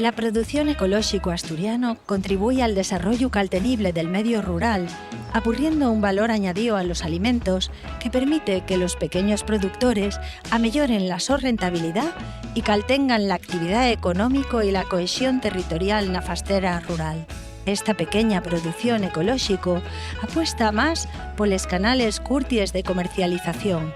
La producción ecológico asturiano contribuye al desarrollo caltenible del medio rural, aporriendo un valor añadido a los alimentos que permite que los pequeños productores amelloren la su rentabilidad y caltengan la actividad económico y la cohesión territorial na fastera rural. Esta pequeña producción ecológico apuesta más por los canales curties de comercialización,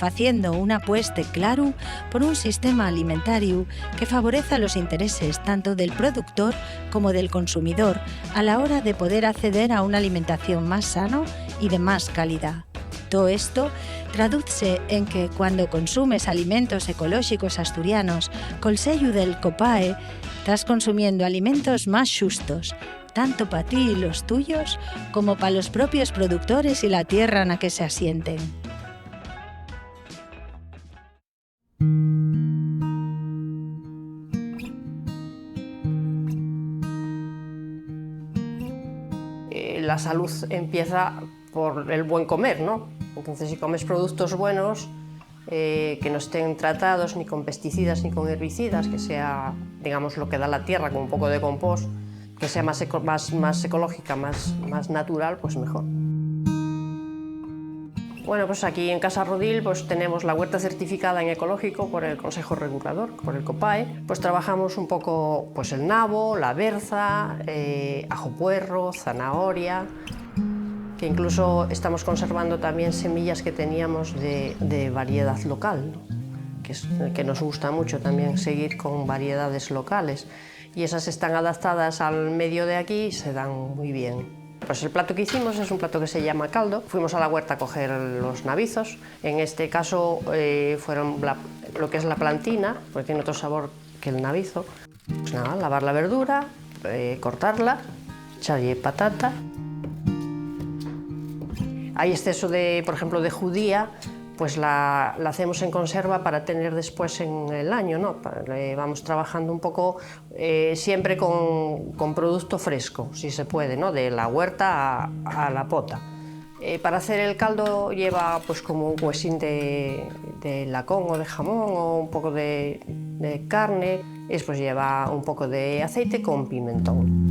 haciendo una apuesta claro por un sistema alimentario que favorezca los intereses tanto del productor como del consumidor a la hora de poder acceder a una alimentación más sano y de más calidad. Todo esto traduce en que cuando consumes alimentos ecológicos asturianos col sello del COPAE, estás consumiendo alimentos más justos, tanto para ti y los tuyos como para los propios productores y la tierra en la que se asienten. La salud empieza por el buen comer, ¿no? Entonces, si comes productos buenos, que no estén tratados ni con pesticidas ni con herbicidas, que sea, digamos, lo que da la tierra, con un poco de compost, que sea más ecológica, más natural, pues mejor. Bueno, pues aquí en Casa Rodil pues tenemos la huerta certificada en ecológico por el Consejo Regulador, por el COPAE. Pues trabajamos un poco pues el nabo, la berza, ajo puerro, zanahoria, que incluso estamos conservando también semillas que teníamos de variedad local, ¿no? que nos gusta mucho también seguir con variedades locales. Y esas están adaptadas al medio de aquí y se dan muy bien. Pues el plato que hicimos es un plato que se llama caldo. Fuimos a la huerta a coger los nabizos. En este caso fueron lo que es la plantina, porque tiene otro sabor que el nabizo. Pues nada, lavar la verdura, cortarla, echarle patata. Hay exceso de, por ejemplo, de judía, pues la hacemos en conserva para tener después en el año, ¿no? Vamos trabajando un poco siempre con producto fresco, si se puede, ¿no? De la huerta a la pota. Para hacer el caldo lleva pues como un huesín de lacón o de jamón o un poco de carne, y después lleva un poco de aceite con pimentón.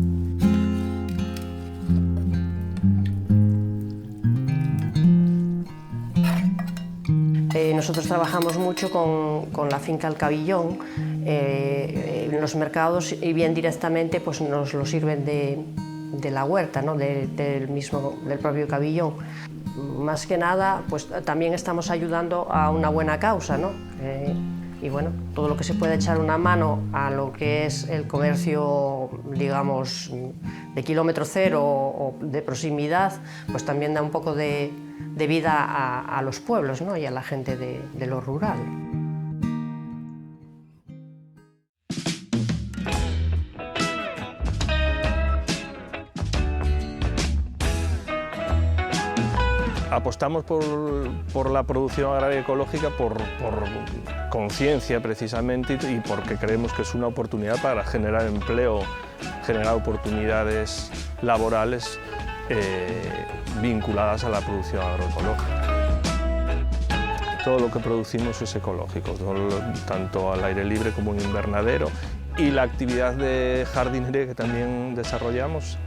Nosotros trabajamos mucho con la finca El Cabillón en los mercados y bien directamente pues nos lo sirven de la huerta, ¿no? del propio Cabillón. Más que nada pues también estamos ayudando a una buena causa, ¿no? Y bueno, todo lo que se puede echar una mano a lo que es el comercio, digamos, de kilómetro cero o de proximidad, pues también da un poco de vida a los pueblos, ¿no? Y a la gente de lo rural. Apostamos por la producción agraria ecológica por conciencia precisamente y porque creemos que es una oportunidad para generar empleo, generar oportunidades laborales vinculadas a la producción agroecológica. Todo lo que producimos es ecológico, tanto al aire libre como en invernadero, y la actividad de jardinería que también desarrollamos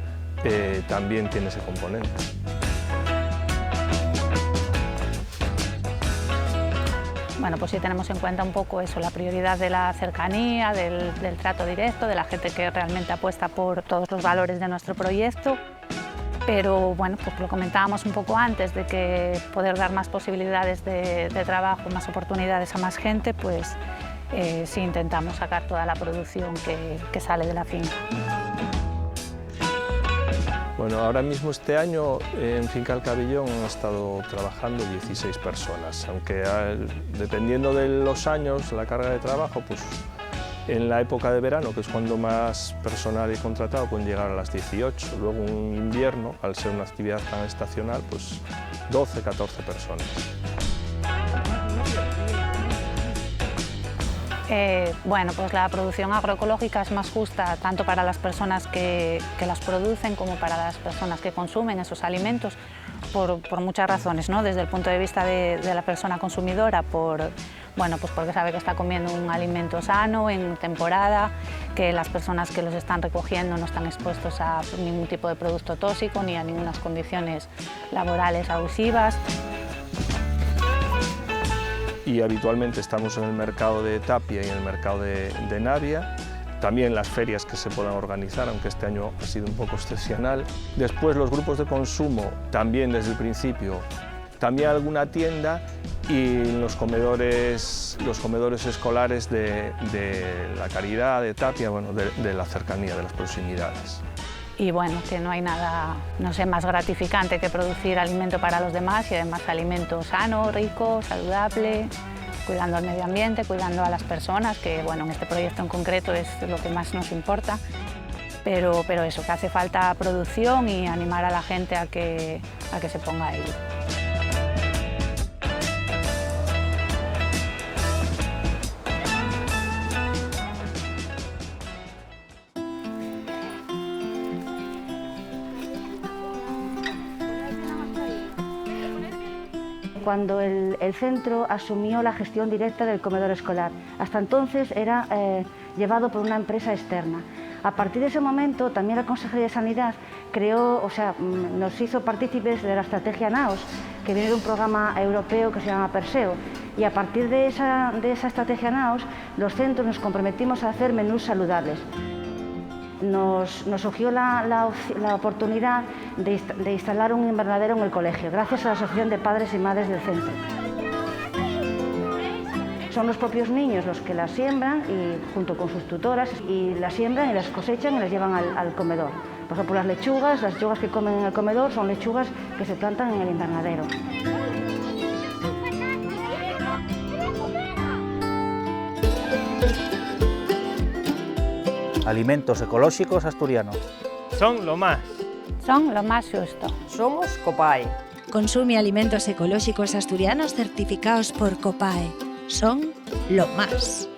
también tiene ese componente. Bueno, pues sí tenemos en cuenta un poco eso, la prioridad de la cercanía, del trato directo, de la gente que realmente apuesta por todos los valores de nuestro proyecto. Pero bueno, pues lo comentábamos un poco antes, de que poder dar más posibilidades de trabajo, más oportunidades a más gente, pues sí intentamos sacar toda la producción que sale de la finca. Bueno, ahora mismo este año en Finca El Cabillón han estado trabajando 16 personas, aunque dependiendo de los años, la carga de trabajo, pues en la época de verano, que es cuando más personal he contratado, pueden llegar a las 18. Luego en invierno, al ser una actividad tan estacional, pues 12, 14 personas. Bueno, pues la producción agroecológica es más justa tanto para las personas que las producen como para las personas que consumen esos alimentos por muchas razones, ¿no? Desde el punto de vista de la persona consumidora, bueno, pues porque sabe que está comiendo un alimento sano en temporada, que las personas que los están recogiendo no están expuestos a ningún tipo de producto tóxico ni a ninguna condiciones laborales abusivas. Y habitualmente estamos en el mercado de Tapia y en el mercado de Navia, también las ferias que se puedan organizar, aunque este año ha sido un poco excepcional. Después los grupos de consumo, también desde el principio, también alguna tienda y los comedores escolares de la Caridad, de Tapia, bueno, de la cercanía, de las proximidades. Y bueno, que no hay nada, no sé, más gratificante que producir alimento para los demás y además alimento sano, rico, saludable, cuidando al medio ambiente, cuidando a las personas, que bueno, en este proyecto en concreto es lo que más nos importa. Pero eso, que hace falta producción y animar a la gente a que se ponga a ello. Cuando el centro asumió la gestión directa del comedor escolar. Hasta entonces era llevado por una empresa externa. A partir de ese momento, también la Consejería de Sanidad nos hizo partícipes de la estrategia NAOS, que viene de un programa europeo que se llama Perseo. Y a partir de esa estrategia NAOS, los centros nos comprometimos a hacer menús saludables. Nos surgió la oportunidad de instalar un invernadero en el colegio, gracias a la Asociación de Padres y Madres del centro. Son los propios niños los que las siembran, y junto con sus tutoras, y las siembran y las cosechan y las llevan al comedor. Por ejemplo, las lechugas que comen en el comedor son lechugas que se plantan en el invernadero. Alimentos ecolóxicos asturianos. Son lo más. Son lo más justo. Somos COPAE. Consume alimentos ecológicos asturianos certificados por COPAE. Son lo más.